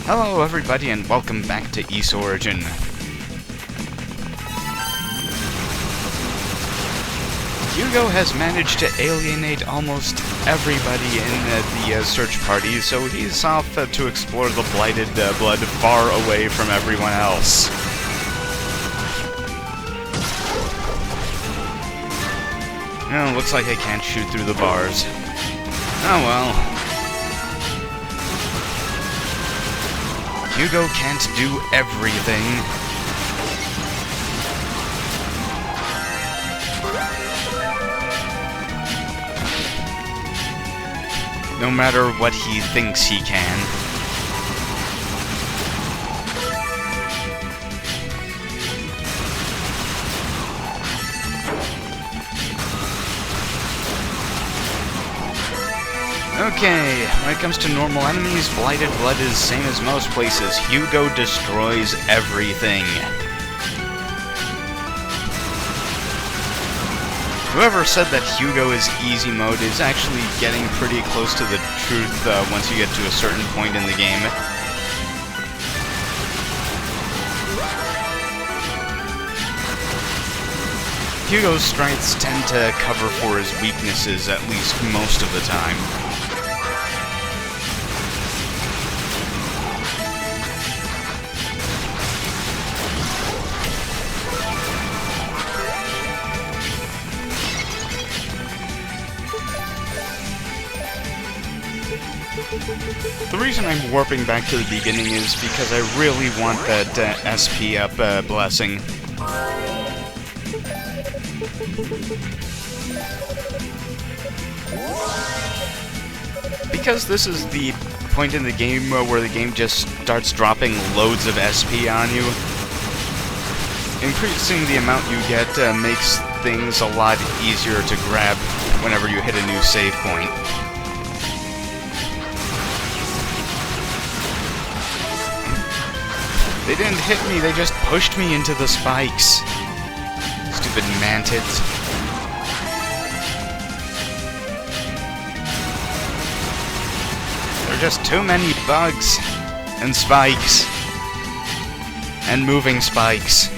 Hello everybody and welcome back to Ys Origin. Hugo has managed to alienate almost everybody in the search party, so he's off to explore the blighted blood far away from everyone else. Oh, looks like I can't shoot through the bars. Oh well. Hugo can't do everything. No matter what he thinks he can. Okay, when it comes to normal enemies, Blighted Blood is same as most places. Hugo destroys everything. Whoever said that Hugo is easy mode is actually getting pretty close to the truth once you get to a certain point in the game. Hugo's strengths tend to cover for his weaknesses at least most of the time. The reason I'm warping back to the beginning is because I really want that SP up blessing. Because this is the point in the game where the game just starts dropping loads of SP on you, increasing the amount you get makes things a lot easier to grab whenever you hit a new save point. They didn't hit me, they just pushed me into the spikes. Stupid mantids. There are just too many bugs, and spikes, and moving spikes.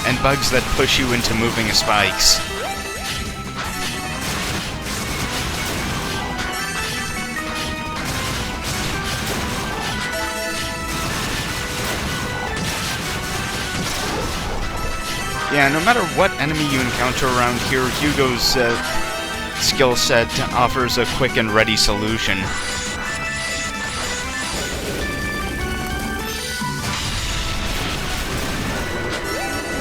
And bugs that push you into moving spikes. Yeah, no matter what enemy you encounter around here, Hugo's skill set offers a quick and ready solution.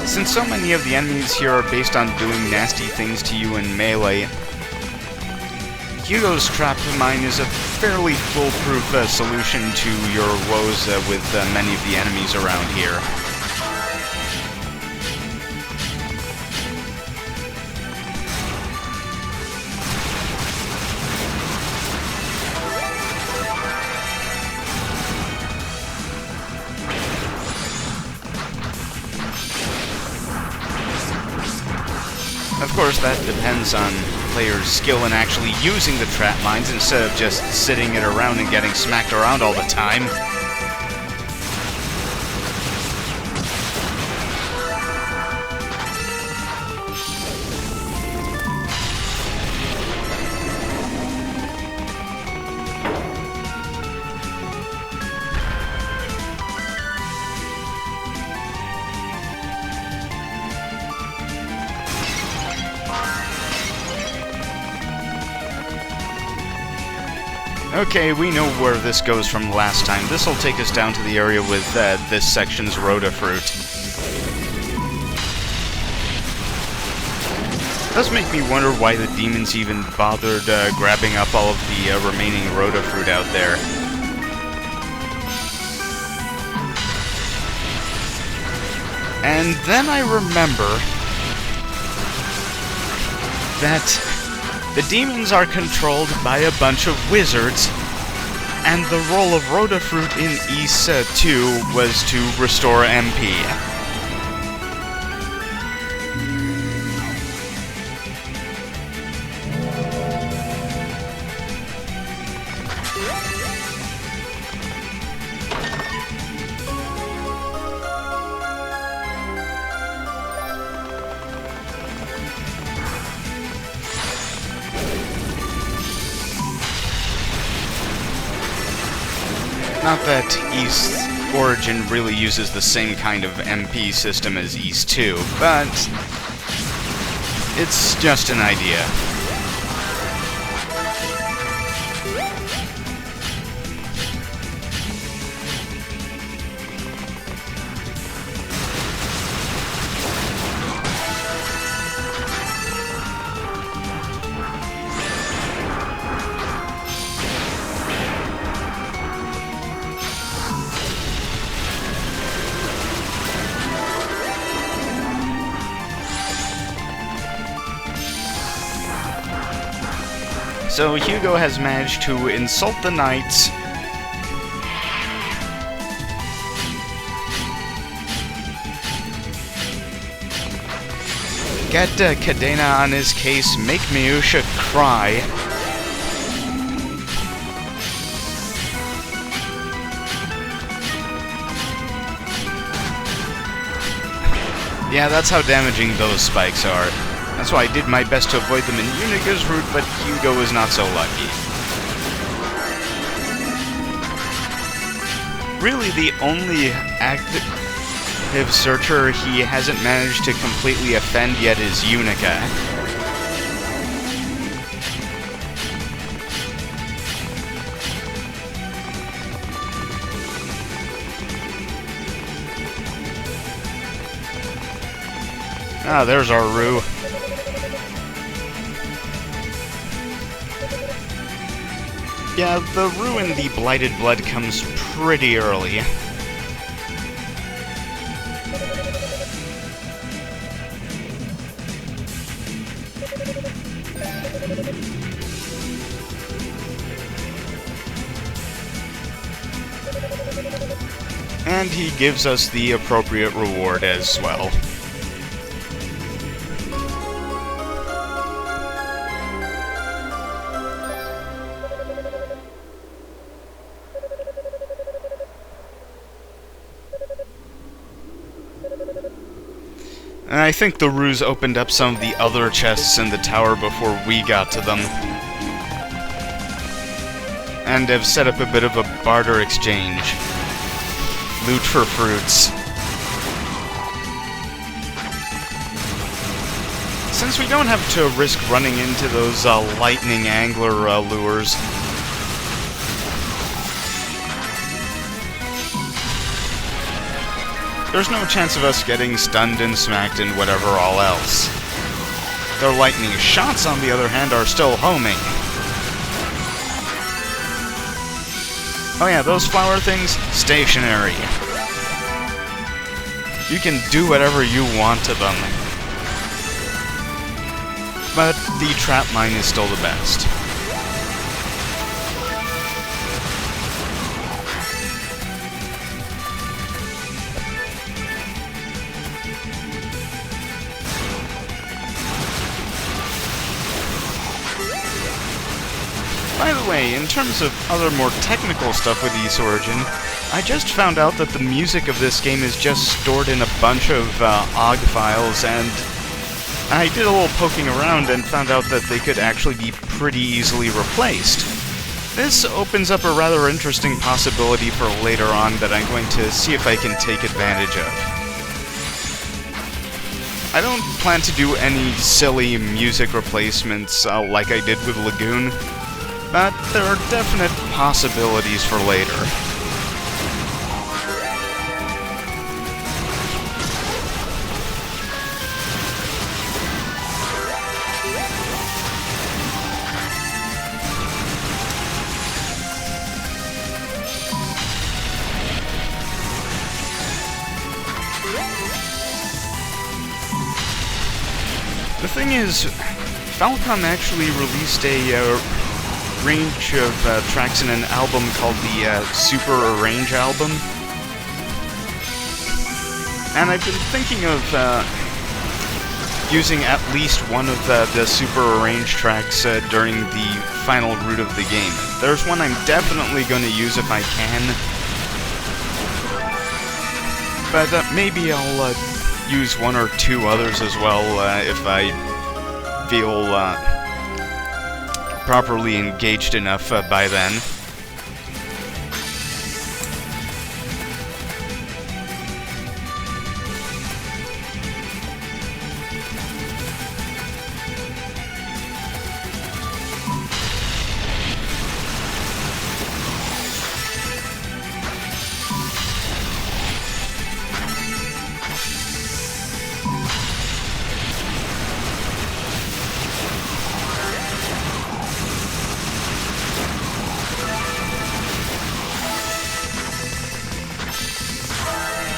Since so many of the enemies here are based on doing nasty things to you in melee, Hugo's Trap Mine is a fairly foolproof solution to your woes with many of the enemies around here. Of course, that depends on players' skill in actually using the trap mines instead of just sitting it around and getting smacked around all the time. Okay, we know where this goes from last time. This will take us down to the area with this section's Rhoda fruit. It does make me wonder why the demons even bothered grabbing up all of the remaining Rhoda fruit out there. And then I remember that the demons are controlled by a bunch of wizards, and the role of Rhoda Fruit in Ys 2 was to restore MP. Not that East Origin really uses the same kind of MP system as East 2, but it's just an idea. So Hugo has managed to insult the knights, get Cadena on his case, make Miusha cry, yeah, that's how damaging those spikes are. That's why I did my best to avoid them in Unica's route, but Hugo was not so lucky. Really, the only active searcher he hasn't managed to completely offend yet is Unica. Ah, there's our Rue. Yeah, the Rue in the Blighted Blood comes pretty early. And he gives us the appropriate reward as well. And I think the Ruse opened up some of the other chests in the tower before we got to them. And have set up a bit of a barter exchange. Loot for fruits. Since we don't have to risk running into those lightning angler lures, there's no chance of us getting stunned and smacked and whatever all else. Their lightning shots, on the other hand, are still homing. Oh yeah, those flower things, stationary. You can do whatever you want to them. But the trap mine is still the best. By the way, in terms of other more technical stuff with East Origin, I just found out that the music of this game is just stored in a bunch of OGG files, and I did a little poking around and found out that they could actually be pretty easily replaced. This opens up a rather interesting possibility for later on that I'm going to see if I can take advantage of. I don't plan to do any silly music replacements like I did with Lagoon, but there are definite possibilities for later. The thing is, Falcom actually released a range of tracks in an album called the Super Arrange album. And I've been thinking of using at least one of the Super Arrange tracks during the final route of the game. There's one I'm definitely going to use if I can. But maybe I'll use one or two others as well if I feel properly engaged enough by then.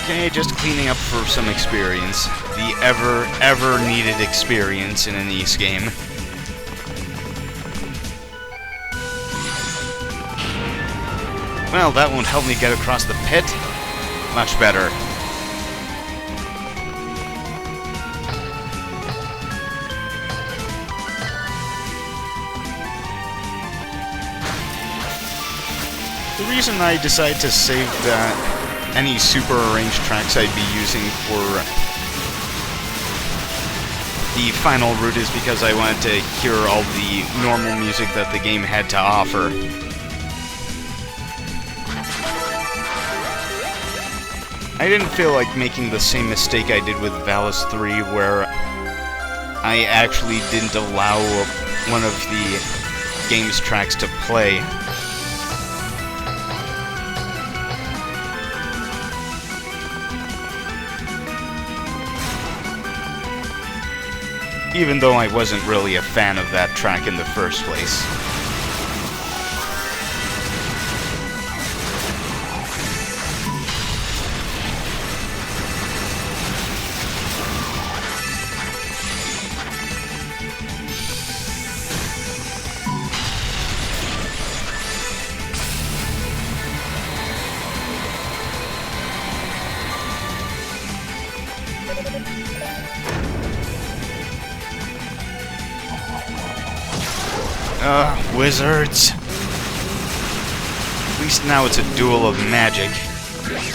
Okay, just cleaning up for some experience. The ever needed experience in an Ys game. Well, that won't help me get across the pit. Much better. The reason I decided to save any super arranged tracks I'd be using for the final route is because I wanted to hear all the normal music that the game had to offer. I didn't feel like making the same mistake I did with Valis 3, where I actually didn't allow one of the game's tracks to play. Even though I wasn't really a fan of that track in the first place. Wizards. At least now it's a duel of magic.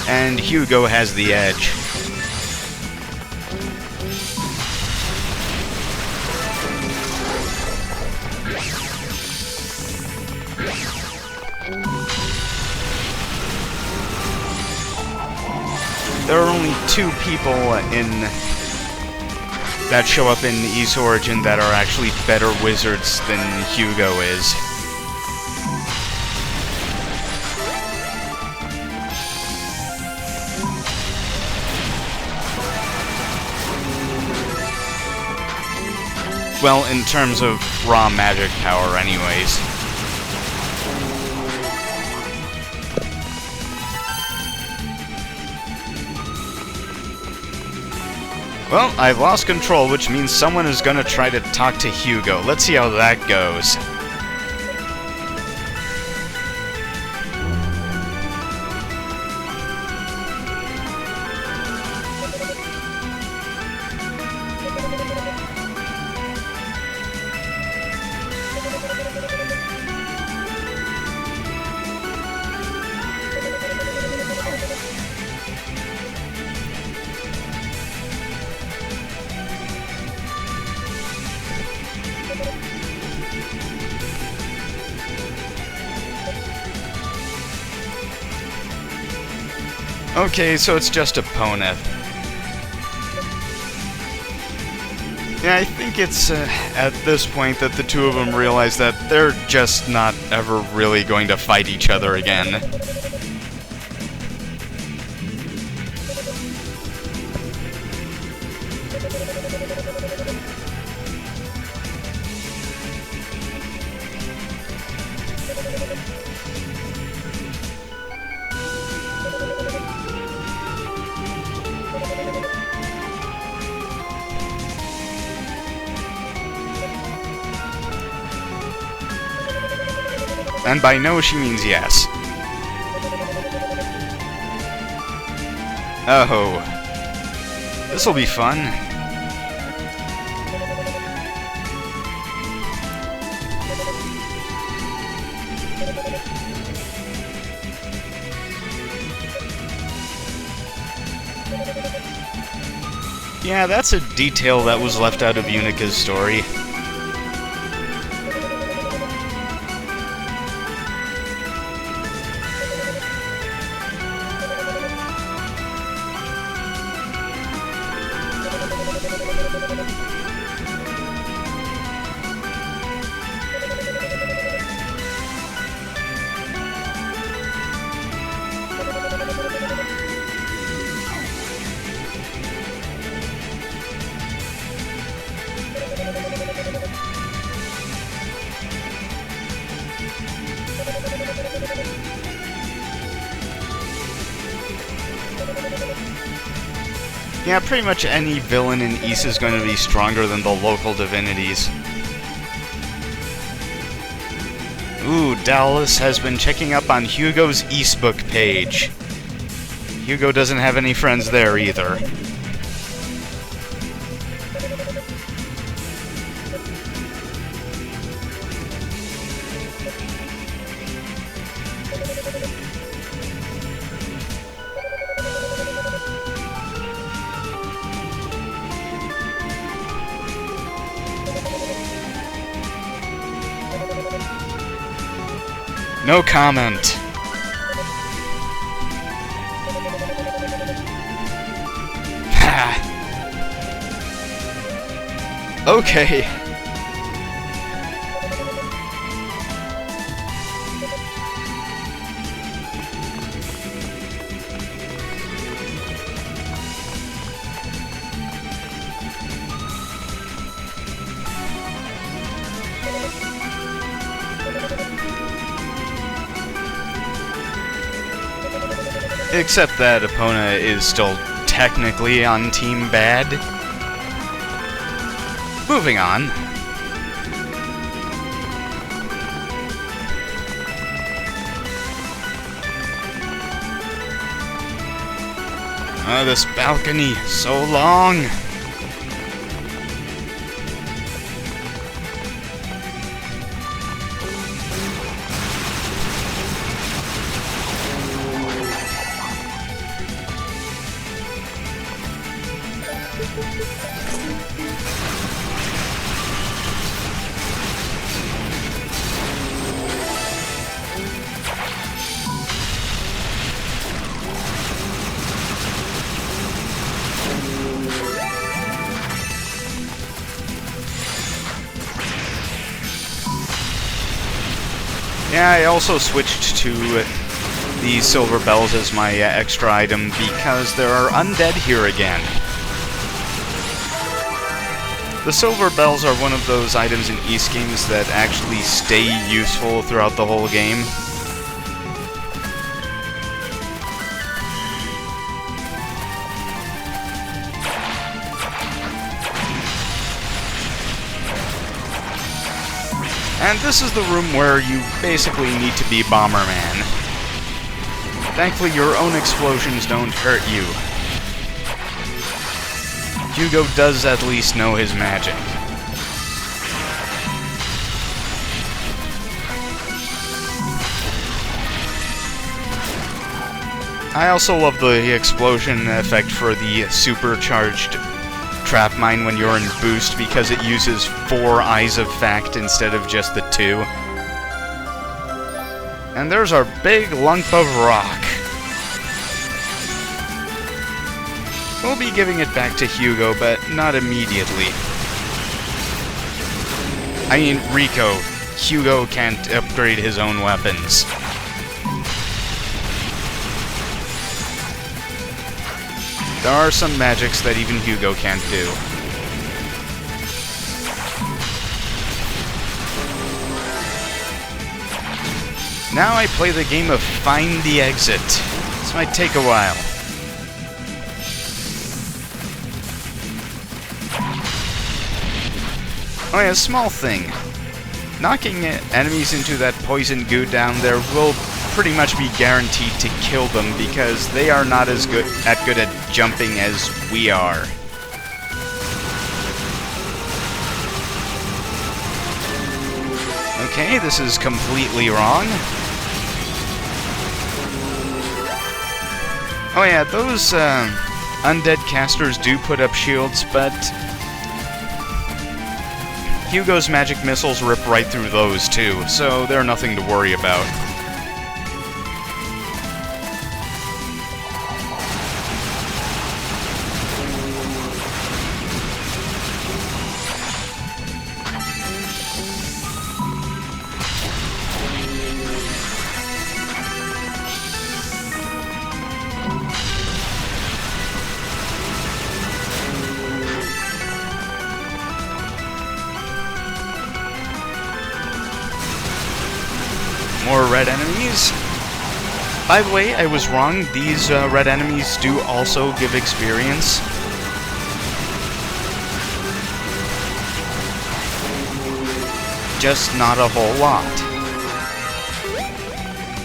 And Hugo has the edge. There are only two people that show up in Ys Origin that are actually better wizards than Hugo is. Well, in terms of raw magic power, anyways. Well, I've lost control, which means someone is gonna try to talk to Hugo. Let's see how that goes. Okay, so it's just a Poneth. Yeah, I think it's at this point that the two of them realize that they're just not ever really going to fight each other again. And by no, she means yes. Oh. This'll be fun. Yeah, that's a detail that was left out of Unika's story. Yeah, pretty much any villain in Ys is going to be stronger than the local divinities. Ooh, Dallas has been checking up on Hugo's Ysbook page. Hugo doesn't have any friends there either. No comment. Okay. Except that Epona is still technically on Team Bad. Moving on. Oh, this balcony, so long. Yeah, I also switched to the silver bells as my extra item because there are undead here again. The silver bells are one of those items in Ys games that actually stay useful throughout the whole game. And this is the room where you basically need to be Bomberman. Thankfully, your own explosions don't hurt you. Hugo does at least know his magic. I also love the explosion effect for the supercharged trap mine when you're in boost because it uses 4 eyes of fact instead of just the 2. And there's our big lump of rock. We'll be giving it back to Hugo, but not immediately. I mean, Rico. Hugo can't upgrade his own weapons. There are some magics that even Hugo can't do. Now I play the game of Find the Exit. This might take a while. Oh yeah, small thing. Knocking enemies into that poison goo down there will pretty much be guaranteed to kill them because they are not as good at jumping as we are. Okay, this is completely wrong. Oh yeah, those undead casters do put up shields, but Hugo's magic missiles rip right through those too, so they're nothing to worry about. More red enemies. By the way, I was wrong. These red enemies do also give experience. Just not a whole lot.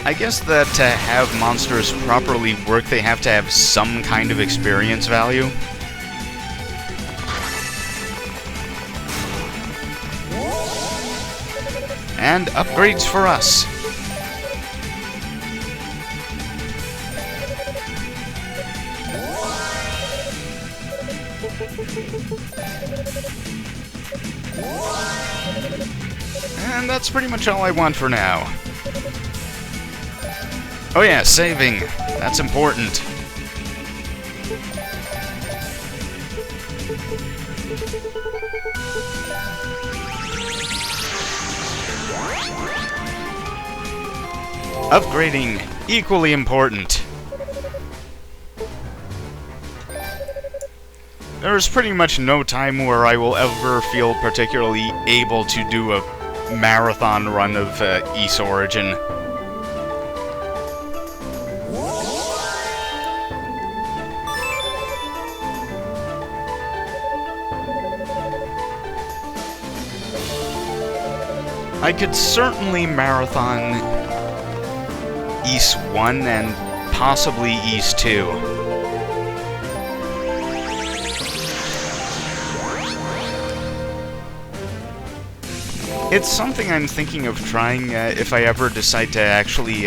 I guess that to have monsters properly work, they have to have some kind of experience value. And upgrades for us. And that's pretty much all I want for now. Oh yeah, saving. That's important. Upgrading, equally important. There's pretty much no time where I will ever feel particularly able to do a marathon run of Ys Origin. I could certainly marathon Ys 1 and possibly Ys 2. It's something I'm thinking of trying if I ever decide to actually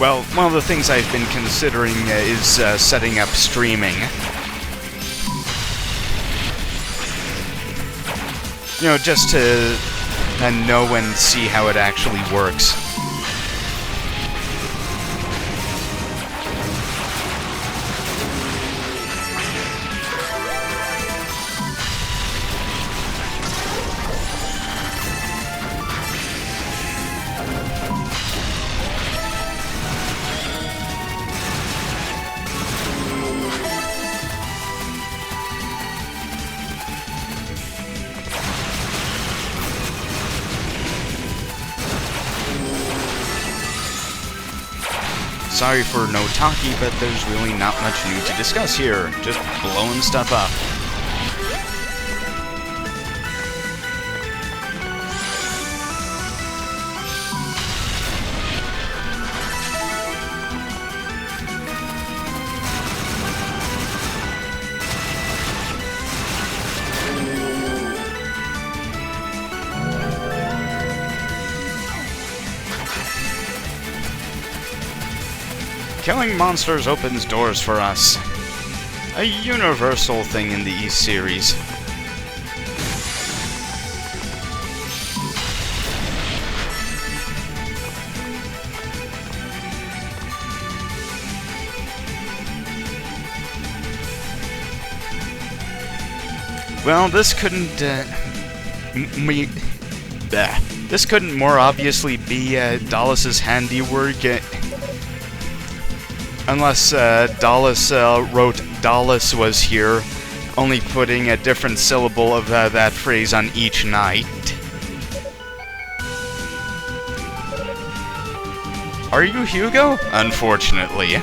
well, one of the things I've been considering is setting up streaming. You know, just to know and see how it actually works. Sorry for no talkie, but there's really not much new to discuss here. Just blowing stuff up. Killing monsters opens doors for us. A universal thing in the Ys series. Well, this couldn't, this couldn't more obviously be Dallas's handiwork, unless Dallas wrote Dallas was here, only putting a different syllable of that phrase on each night. Are you Hugo? Unfortunately.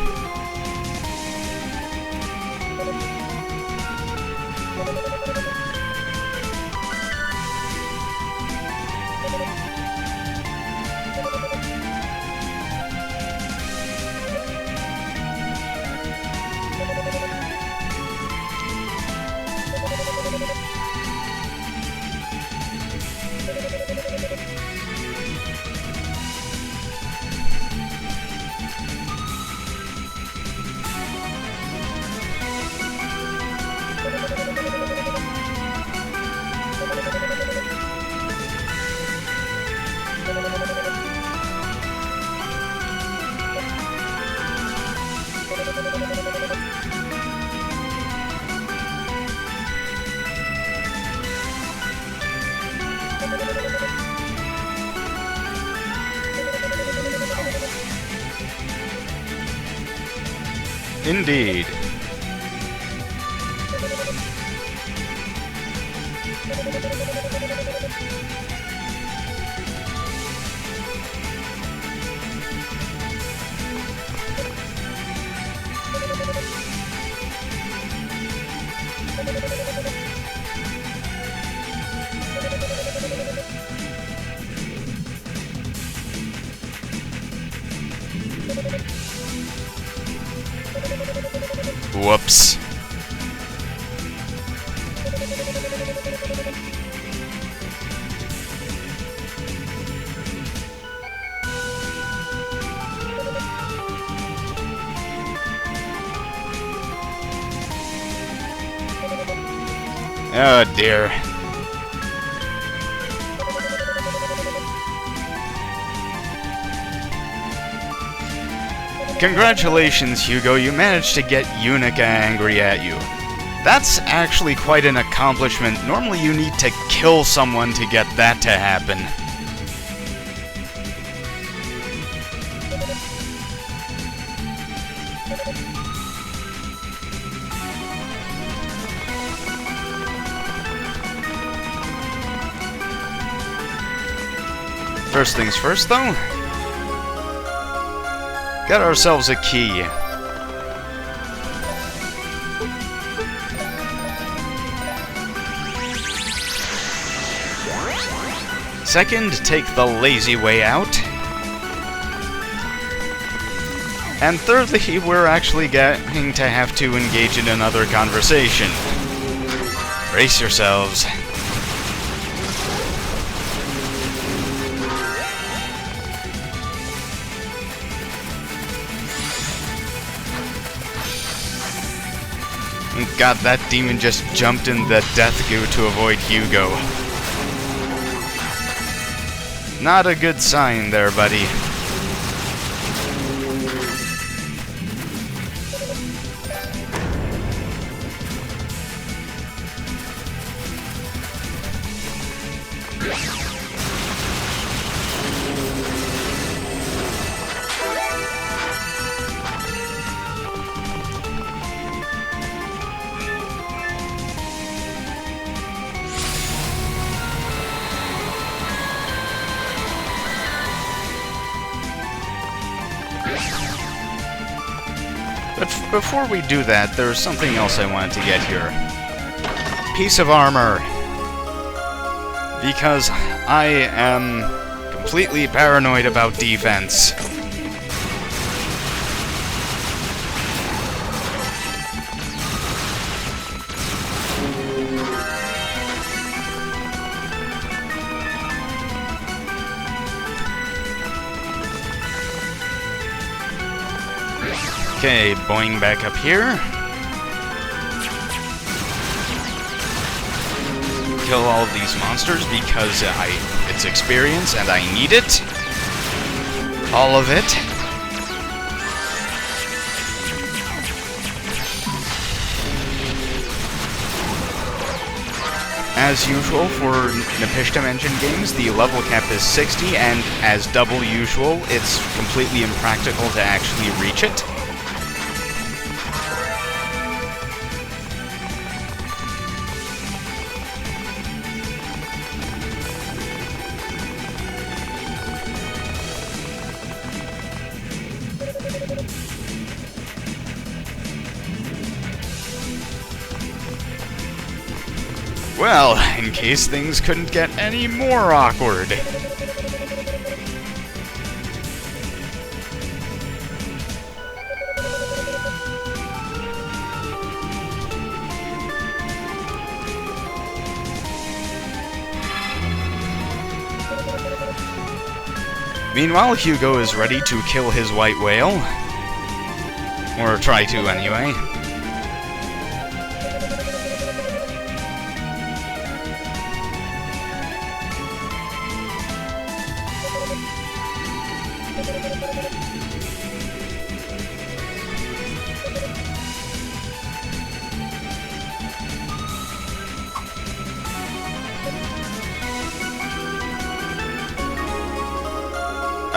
Indeed. Whoops. Oh dear. Congratulations, Hugo, you managed to get Unica angry at you. That's actually quite an accomplishment. Normally you need to kill someone to get that to happen. First things first, though. Got ourselves a key. Second, take the lazy way out. And thirdly, we're actually going to have to engage in another conversation. Brace yourselves. God, that demon just jumped in the death goo to avoid Hugo. Not a good sign there, buddy. But before we do that, there's something else I wanted to get here. Piece of armor. Because I am completely paranoid about defense. Okay, boing back up here. Kill all of these monsters because it's experience and I need it. All of it. As usual for Nepishtim engine games, the level cap is 60, and as double usual, it's completely impractical to actually reach it. Well, in case things couldn't get any more awkward. Meanwhile, Hugo is ready to kill his white whale. Or try to, anyway.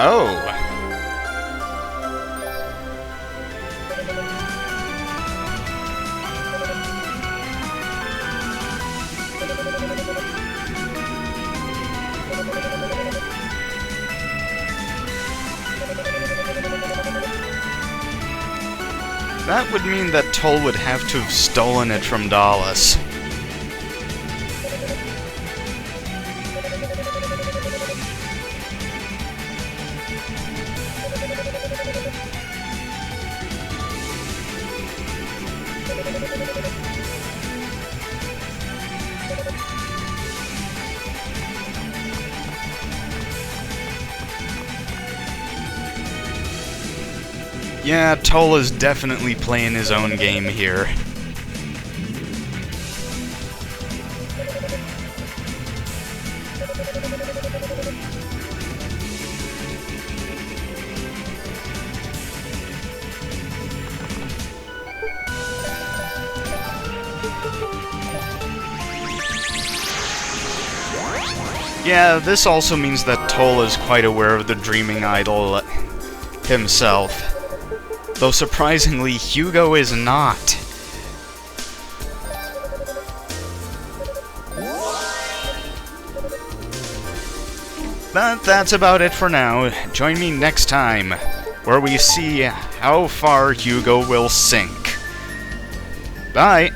Oh. That would mean that Toll would have to have stolen it from Dallas. Yeah, Toll is definitely playing his own game here. Yeah, this also means that Toll is quite aware of the Dreaming Idol himself. Though surprisingly, Hugo is not. But that's about it for now. Join me next time, where we see how far Hugo will sink. Bye!